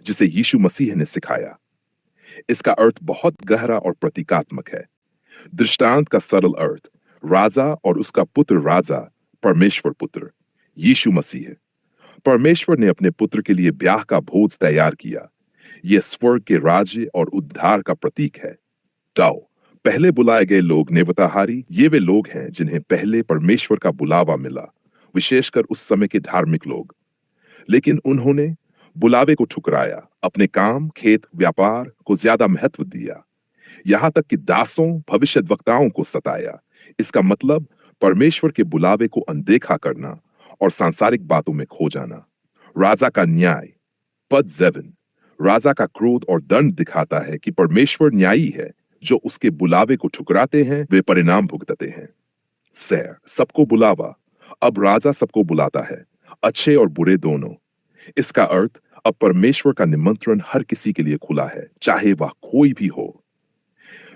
जिसे यीशु मसीह ने सिखाया। इसका अर्थ बहुत गहरा और प्रतीकात्मक है। दृष्टांत का सरल अर्थ राजा और उसका पुत्र राजा, परमेश्वर पुत्र यीशु मसीह है। परमेश्वर ने अपने पुत्र के लिए ब्याह का भोज तैयार किया। यह स्वर्ग के राज्य और उद्धार का प्रतीक है। टाओ, पहले बुलाए गए लोग नेवताहारी, ये वे लोग हैं जिन्हें पहले परमेश्वर का बुलावा मिला, विशेषकर उस समय के धार्मिक लोग। लेकिन उन्होंने बुलावे को ठुकराया, अपने काम, खेत, व्यापार को ज्यादा महत्व दिया, यहां तक कि दासों, भविष्यद्वक्ताओं को सताया। इसका मतलब परमेश्वर के बुलावे को अनदेखा करना और सांसारिक बातों में खो जाना। राजा का न्याय, पद 7 राजा का क्रोध और दंड दिखाता है कि परमेश्वर न्यायी है। जो उसके बुलावे को ठुकराते हैं वे परिणाम भुगतते हैं। सैर, सबको बुलावा, अब राजा सबको बुलाता है, अच्छे और बुरे दोनों। इसका अर्थ अब परमेश्वर का निमंत्रण हर किसी के लिए खुला है, चाहे वह कोई भी हो।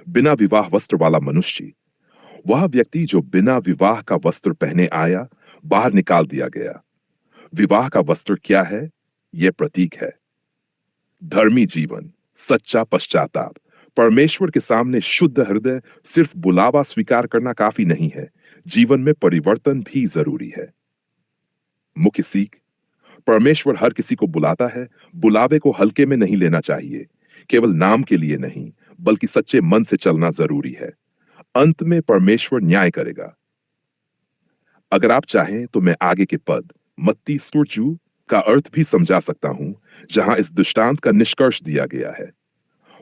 बिना विवाह वस्त्र वाला मनुष्य, वह व्यक्ति जो बिना विवाह का वस्त्र पहने आया, बाहर निकाल दिया गया। विवाह का वस्त्र क्या है? यह प्रतीक है धर्मी जीवन, सच्चा पश्चाताप। परमेश्वर के सामने शुद्ध हृदय। सिर्फ बुलावा स्वीकार करना काफी नहीं है, जीवन में परिवर्तन भी जरूरी है। मुख्य सीख, परमेश्वर हर किसी को बुलाता है। बुलावे को हल्के में नहीं लेना चाहिए। केवल नाम के लिए नहीं, बल्कि सच्चे मन से चलना जरूरी है। अंत में परमेश्वर न्याय करेगा। अगर आप चाहें तो मैं आगे के पद मत्ती स्तुर्चु का अर्थ भी समझा सकता हूं, जहां इस दृष्टांत का निष्कर्ष दिया गया है।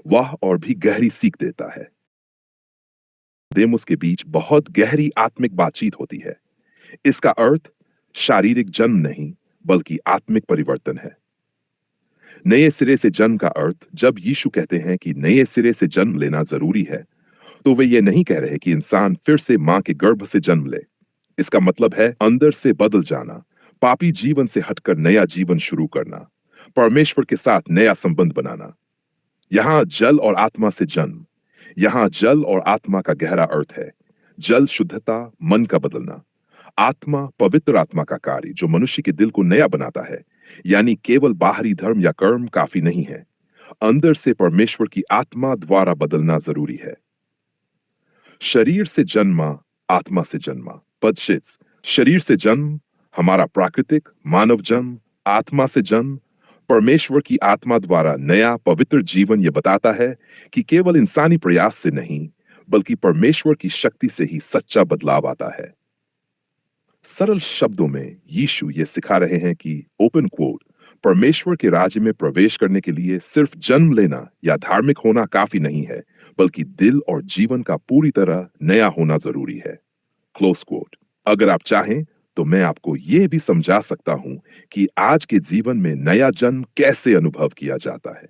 वह और भी गहरी सीख देता है। देमुस के बीच बहुत गहरी आत्मिक बातचीत होती है। इसका अर्थ शारीरिक जन्म नहीं, बल्कि आत्मिक परिवर्तन है। नए सिरे से जन्म का अर्थ, जब यीशु कहते हैं कि नए सिरे से जन्म लेना जरूरी है, तो वे ये नहीं कह रहे कि इंसान फिर से मां के गर्भ से जन्म ले। इसका मतलब है अंदर से बदल जाना, पापी जीवन से हटकर नया जीवन शुरू करना, परमेश्वर के साथ नया संबंध बनाना। यहां जल और आत्मा से जन्म, यहां जल और आत्मा का गहरा अर्थ है। जल शुद्धता, मन का बदलना। आत्मा, पवित्र आत्मा का कार्य जो मनुष्य के दिल को नया बनाता है। यानी केवल बाहरी धर्म या कर्म काफी नहीं है, अंदर से परमेश्वर की आत्मा द्वारा बदलना जरूरी है। शरीर से जन्मा, आत्मा से जन्मा। पद 6 शरीर से जन्म हमारा प्राकृतिक मानव जन्म, आत्मा से जन्म परमेश्वर की आत्मा द्वारा नया पवित्र जीवन। यह बताता है कि केवल इंसानी प्रयास से नहीं, बल्कि परमेश्वर की शक्ति से ही सच्चा बदलाव आता है। सरल शब्दों में यीशु ये सिखा रहे हैं कि ओपन कोट, परमेश्वर के राज्य में प्रवेश करने के लिए सिर्फ जन्म लेना या धार्मिक होना काफी नहीं है, बल्कि दिल और जीवन का पूरी तरह नया होना जरूरी है। Close quote. अगर आप चाहें तो मैं आपको यह भी समझा सकता हूं कि आज के जीवन में नया जन्म कैसे अनुभव किया जाता है।